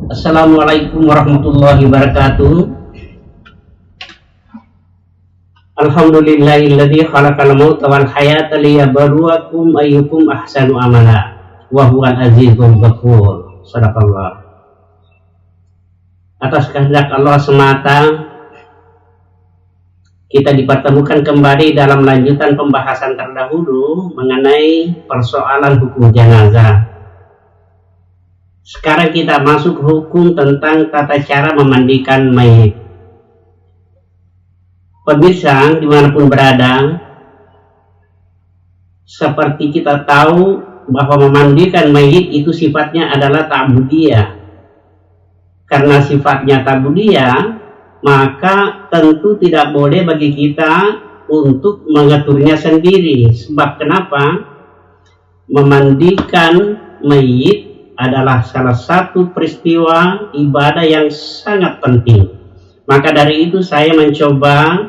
Assalamualaikum warahmatullahi wabarakatuh. Alhamdulillahilladzi khalaqal mauta wal hayata liyabluwakum ayyukum ahsanu amala wa huwal azizul ghafur. Shadaqallah. Atas kehendak Allah semata kita dipertemukan kembali dalam lanjutan pembahasan terdahulu mengenai persoalan hukum jenazah. Sekarang kita masuk hukum tentang tata cara memandikan mayit. Pemirsa dimanapun berada, seperti kita tahu bahwa memandikan mayit itu sifatnya adalah ta'budiyah. Karena sifatnya ta'budiyah, maka tentu tidak boleh bagi kita untuk mengaturnya sendiri. Sebab kenapa? Memandikan mayit adalah salah satu peristiwa ibadah yang sangat penting. Maka dari itu saya mencoba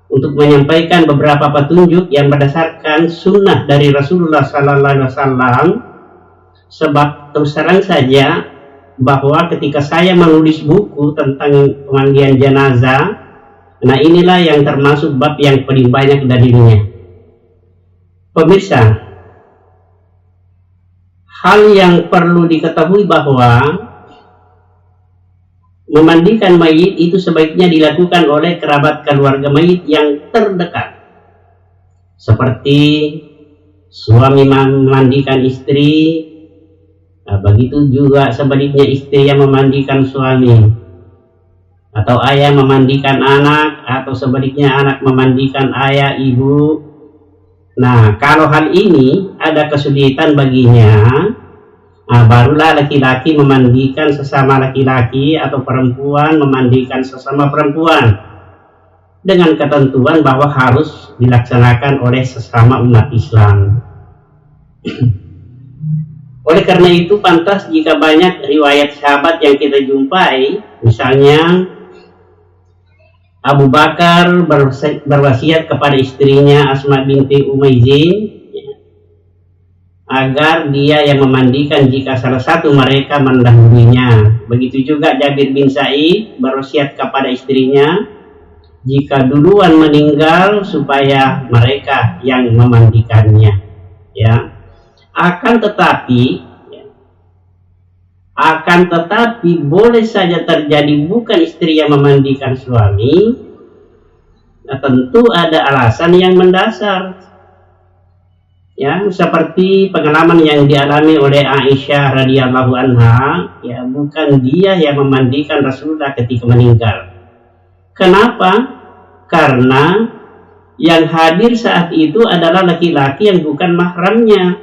untuk menyampaikan beberapa petunjuk yang berdasarkan sunnah dari Rasulullah SAW. Sebab terus terang saja bahwa ketika saya menulis buku tentang pemandian jenazah, nah inilah yang termasuk bab yang paling banyak dalilnya. Pemirsa, hal yang perlu diketahui bahwa memandikan mayit itu sebaiknya dilakukan oleh kerabat keluarga mayit yang terdekat. Seperti suami memandikan istri, nah, begitu juga sebaliknya istri yang memandikan suami. Atau ayah memandikan anak, atau sebaliknya anak memandikan ayah, ibu. Nah, kalau hal ini ada kesulitan baginya, nah, barulah laki-laki memandikan sesama laki-laki atau perempuan memandikan sesama perempuan dengan ketentuan bahwa harus dilaksanakan oleh sesama umat Islam. Oleh karena itu pantas jika banyak riwayat sahabat yang kita jumpai, misalnya Abu Bakar berwasiat kepada istrinya Asma binti Umaizin agar dia yang memandikan jika salah satu mereka mendahulunya. Begitu juga Jabir bin Sa'id berwasiat kepada istrinya jika duluan meninggal supaya mereka yang memandikannya. Ya. Akan tetapi boleh saja terjadi bukan istri yang memandikan suami. Nah, tentu ada alasan yang mendasar. Ya, seperti pengalaman yang dialami oleh Aisyah radhiyallahu anha, ya, bukan dia yang memandikan Rasulullah ketika meninggal. Kenapa? Karena yang hadir saat itu adalah laki-laki yang bukan mahramnya.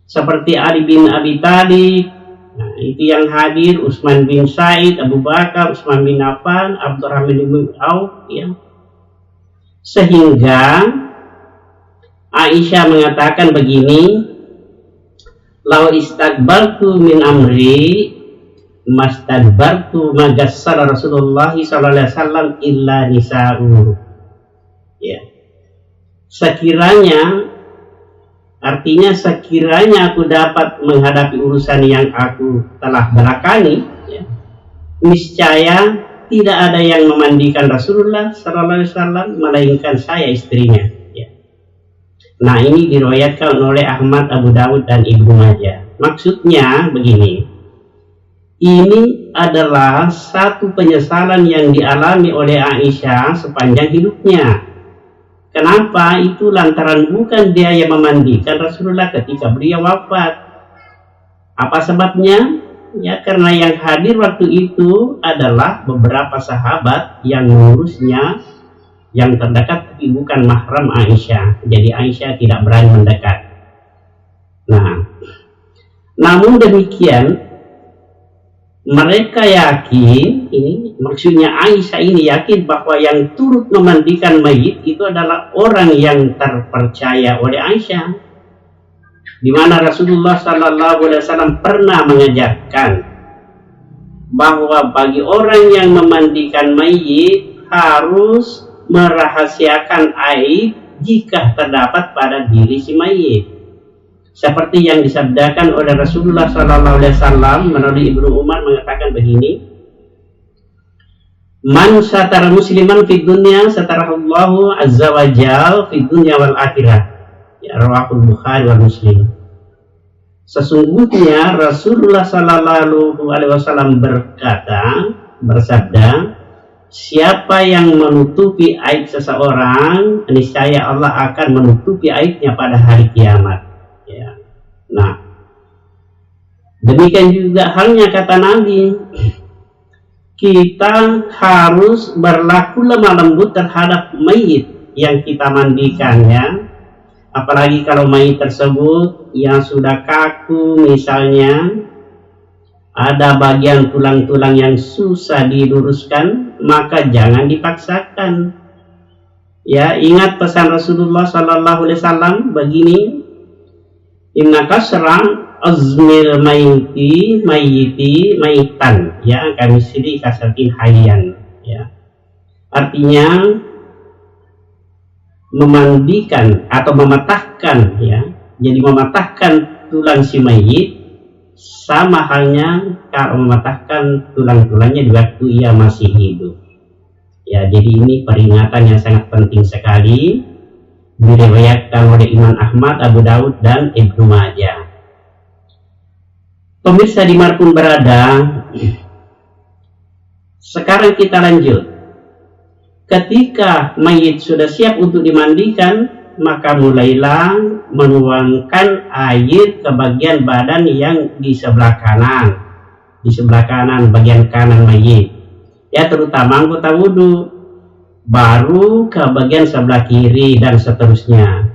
Seperti Ali bin Abi Thalib, nah, itu yang hadir, Utsman bin Said, Abu Bakar, Utsman bin Affan, Abdurrahman bin Auf, ya. Sehingga Aisyah mengatakan begini, "Lau istadbartu min amri mastadbartu magassara Rasulullah sallallahu alaihi wasallam illa nisa'u." Ya. Artinya sekiranya aku dapat menghadapi urusan yang aku telah belakangi, ya, niscaya tidak ada yang memandikan Rasulullah sallallahu alaihi wasallam melainkan saya istrinya. Ya. Nah, ini diriwayatkan oleh Ahmad, Abu Dawud dan Ibnu Majah. Maksudnya begini, ini adalah satu penyesalan yang dialami oleh Aisyah sepanjang hidupnya. Kenapa? Itu lantaran bukan dia yang memandikan Rasulullah ketika beliau wafat. Apa sebabnya? Ya, karena yang hadir waktu itu adalah beberapa sahabat yang mengurusnya, yang terdekat tapi bukan mahram Aisyah. Jadi Aisyah tidak berani mendekat. Nah, namun demikian mereka yakin, ini maksudnya Aisyah ini yakin bahwa yang turut memandikan mayit itu adalah orang yang terpercaya oleh Aisyah, di mana Rasulullah SAW pernah mengajarkan bahwa bagi orang yang memandikan mayit harus merahasiakan aib jika terdapat pada diri si mayit. seperti yang disabdakan oleh Rasulullah SAW melalui Ibnu Umar mengatakan begini, man satara musliman fid dunya satarahullahu azza wa jal fid dunya wal akhirah. Ya, rawahul Bukhari wal Muslim. Sesungguhnya Rasulullah SAW bersabda, siapa yang menutupi aib seseorang, niscaya Allah akan menutupi aibnya pada hari kiamat. Ya. Nah, demikian juga halnya kata Nabi, kita harus berlaku lemah lembut terhadap mayit yang kita mandikan, ya. Apalagi kalau mayit tersebut yang sudah kaku, misalnya ada bagian tulang-tulang yang susah diluruskan, maka jangan dipaksakan. Ya, ingat pesan Rasulullah SAW begini, inna kasra azmil mayyiti mayitan, ya, kami siri kasatin hayyan, ya. Artinya memandikan atau mematahkan, ya, jadi mematahkan tulang si mayit sama halnya kalau mematahkan tulang-tulangnya di waktu ia masih hidup. Ya, jadi ini peringatan yang sangat penting sekali, diriwayatkan oleh Imam Ahmad, Abu Daud, dan Ibnu Majah. Pemirsa dimanapun berada, sekarang kita lanjut. Ketika mayit sudah siap untuk dimandikan, maka mulailah menuangkan air ke bagian badan yang di sebelah kanan, bagian kanan mayit, ya, terutama anggota wudhu, baru ke bagian sebelah kiri dan seterusnya.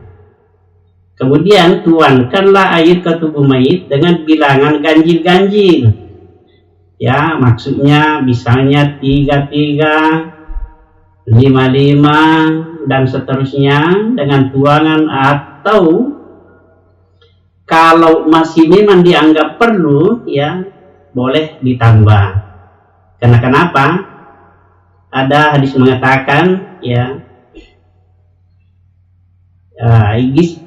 Kemudian tuangkanlah air ke tubuh mayit dengan bilangan ganjil-ganjil, ya, maksudnya misalnya 3, 5, dan seterusnya dengan tuangan, atau kalau masih memang dianggap perlu, ya, boleh ditambah. Karena kenapa? Ada hadis mengatakan, ya,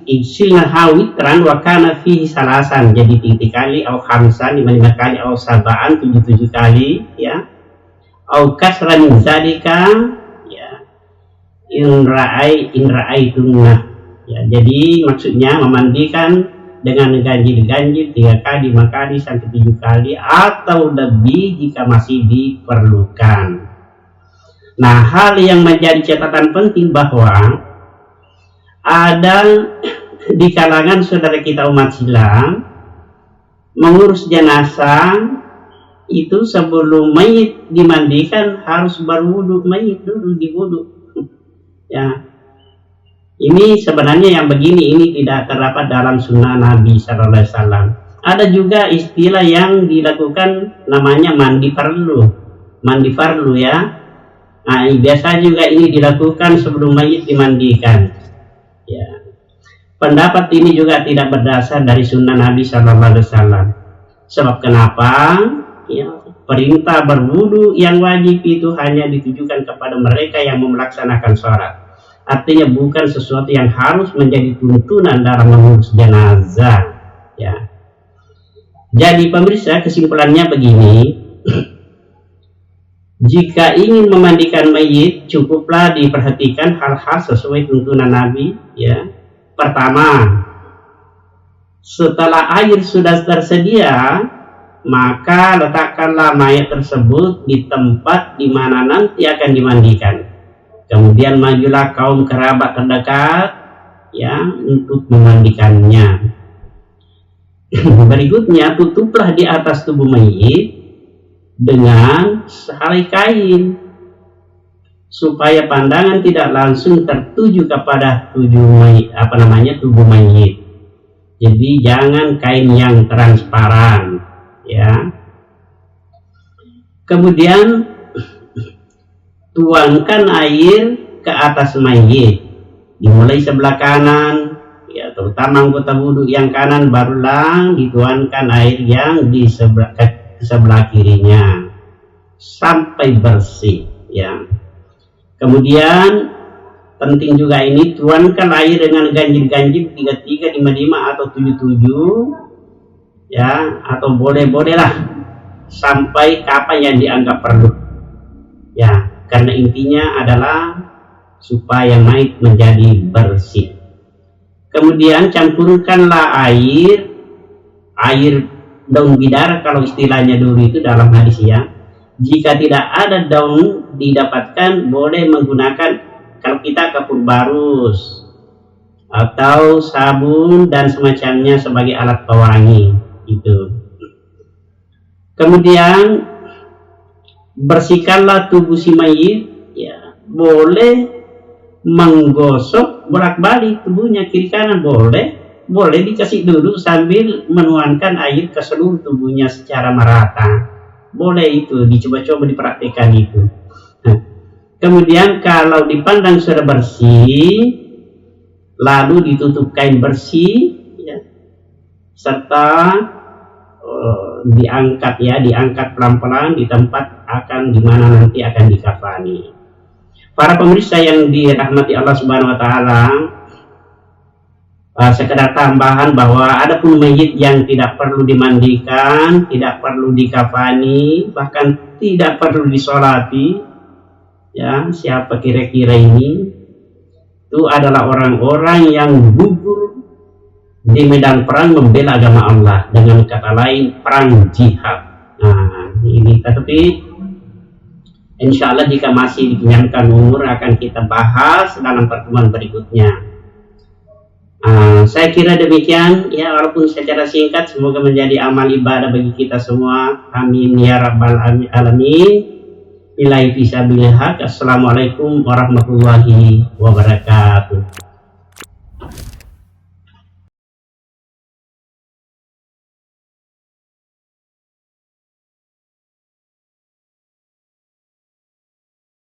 igsilna hawitran wa kana fihi salasan, jadi 3 kali, au khamsan 5 kali, au sabaan 7 kali, ya, au kasran zalika, in ra'aitunna, ya, jadi maksudnya memandikan dengan ganjil-ganjil 3 kali, 5 kali sampai 7 kali atau lebih jika masih diperlukan. Nah, hal yang menjadi catatan penting bahwa ada di kalangan saudara kita umat Islam mengurus jenazah itu sebelum mayit dimandikan harus berwudu mayit dulu, diwudu. Ya, ini sebenarnya yang begini ini tidak terdapat dalam sunnah Nabi Sallallahu Alaihi Wasallam. Ada juga istilah yang dilakukan namanya mandi fardu, ya. Nah, biasa juga ini dilakukan sebelum mayit dimandikan. Ya, pendapat ini juga tidak berdasar dari sunnah Nabi Sallallahu Alaihi Wasallam. Sebab kenapa? Ya, perintah berwudu yang wajib itu hanya ditujukan kepada mereka yang melaksanakan sholat. Artinya bukan sesuatu yang harus menjadi tuntunan dalam mengurus jenazah, ya. Jadi pemirsa, kesimpulannya begini, jika ingin memandikan mayit, cukuplah diperhatikan hal-hal sesuai tuntunan Nabi, ya. Pertama, setelah air sudah tersedia, maka letakkanlah mayat tersebut di tempat di mana nanti akan dimandikan. Kemudian majulah kaum kerabat terdekat, ya, untuk memandikannya. Berikutnya, tutuplah di atas tubuh mayit dengan sehelai kain supaya pandangan tidak langsung tertuju kepada tubuh mayit. Jadi jangan kain yang transparan, ya. Kemudian tuangkan air ke atas mayit, dimulai sebelah kanan, ya, terutama anggota wudhu yang kanan, barulah dituangkan air yang di sebelah kirinya sampai bersih, ya. Kemudian penting juga ini, tuangkan air dengan ganjil-ganjil 33, 55 atau 77 ya, atau boleh-bolehlah sampai kapan yang dianggap perlu ya, karena intinya adalah supaya mayit menjadi bersih. Kemudian campurkanlah air daun bidara kalau istilahnya dulu itu dalam hadis ya. Jika tidak ada daun didapatkan, boleh menggunakan, kalau kita kapur barus atau sabun dan semacamnya sebagai alat pewangi itu. Kemudian bersihkanlah tubuh si mayit ya, boleh menggosok bolak-balik tubuhnya kiri kanan, boleh dikasih dulu sambil menuangkan air ke seluruh tubuhnya secara merata, boleh, itu dicoba-coba dipraktikkan itu. Nah, kemudian kalau dipandang sudah bersih, lalu ditutup kain bersih ya, serta diangkat pelan-pelan di tempat akan dimana nanti akan dikafani. Para pemirsa yang dirahmati Allah Subhanahu wa taala, sekedar tambahan bahwa ada pun mayit yang tidak perlu dimandikan, tidak perlu dikafani, bahkan tidak perlu disolati ya. Siapa kira-kira ini? Itu adalah orang-orang yang gugur di medan perang membela agama Allah, dengan kata lain perang jihad. Nah ini, tetapi insya Allah jika masih dikenyangkan umur akan kita bahas dalam pertemuan berikutnya. Saya kira demikian ya, walaupun secara singkat, semoga menjadi amal ibadah bagi kita semua. Amin ya rabbal alamin. Billahi fisabilillah. Assalamualaikum warahmatullahi wabarakatuh.